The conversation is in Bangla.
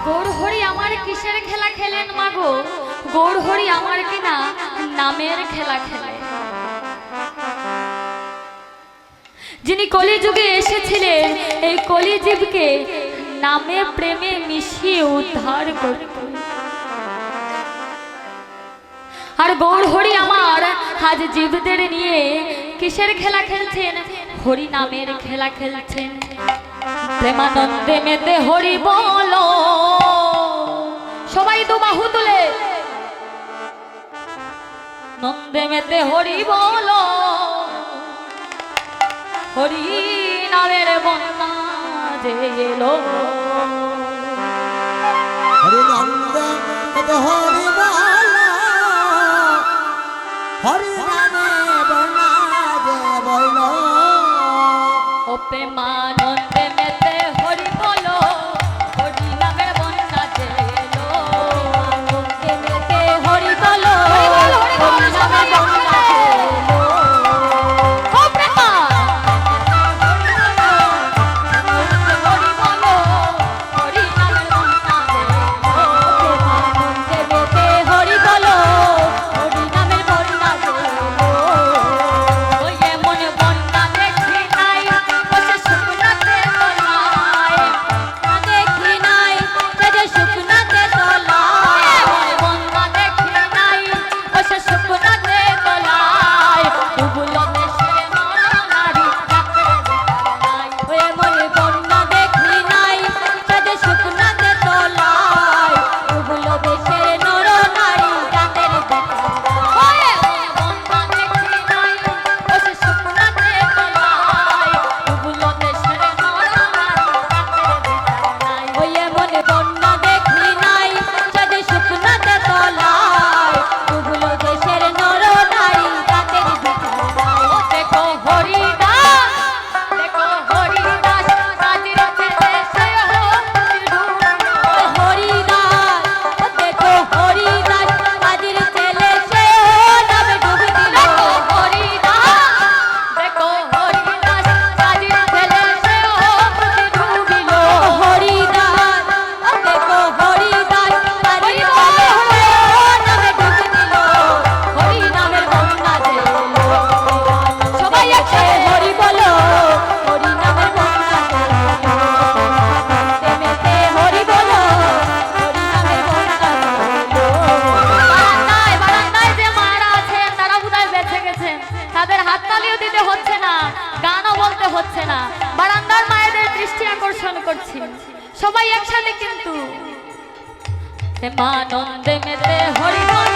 গৌরহরি আমার কিসের খেলা খেলেন মাগো? গৌরহরি আমার কিনা নামের খেলা খেলেন। যিনি কলিযুগে এসেছিলেন এই কলিজীবকে নামে প্রেমে মিশিয়ে উদ্ধার করতে। আর গৌরহরি আমার আজ জীবদের নিয়ে কিসের খেলা খেলছেন? হরি নামের খেলা খেলছেন। প্রেমানন্দে মেতে হরি বলো, সবাই তো বাহু তুলে নন্দে মেতে হরি বলো। হরি নামের বন্যা যে এলো, হরি নন্দে মেতে হরি বলো, হরি নামে বন্যা যে বলো। ও প্রেমানন্দে মেতে হরি বলো, হরি নামের বন্যা যে এলো। আনন্দে মেতে হরি বলো, হরি নামের বন্যা যে এলো। ও প্রেমানন্দে হরি বলো, হরি নামের বন্যা যে এলো। প্রেমানন্দে মেতে হরি বলো, হরি নামের বন্যা যে এলো। ওই এমন বন্যা দেখি নাই বসে শুকনাতে তলায়, দেখি নাই বসে শুকনাতে তলায়। বন্যা দেখি নাই বসে শুকনাতে তলায়, ডুবলো দেশের নরনারী রাতের বেলায়। ওই এমন বন্যা দেখি নাই বসে শুকনাতে তলায়, ডুবলো দেশের নরনারী রাতের বেলায়। বন্যা দেখি নাই বসে শুকনাতে তলায়, ডুবলো দেশের নরনারী রাতের বেলায়। ওই এমন বন্যা দেখি নাই বসে শুকনাতে তলায়, ডুবলো দেশের নরনারী রাতের বেলায়। ও দেখো হরিদাস, দেখো হরিদাস কাজের ছেলে সে হরিদাস। ও দেখো হরিদাস কাজের ছেলে সে নামে ডুব দিল। হরিদাস, দেখো হরিদাস কাজের ছেলে সে ডুব দিল। হরিদাস, দেখো হরিদাস কাজের ছেলে সে নামে ডুব দিল। হরি নামের বন্যা যে এলো। সবাই একসাথে হরি বলো, হরি নামের বন্যা যে এলো। মেতে হরি বলো, হরি নামের বন্যা যে এলো। বারান্দায় বারান্দায় যে মারা আছেন তারা বোধহয় বেঁচে গেছেন, তাদের হাততালিও দিতে হচ্ছে না, গানও বলতে হচ্ছে না। বারান্দার মায়েদের দৃষ্টি আকর্ষণ করছি, সবাই একসাথে কিন্তু। প্রেমানন্দে মেতে হরি বলো,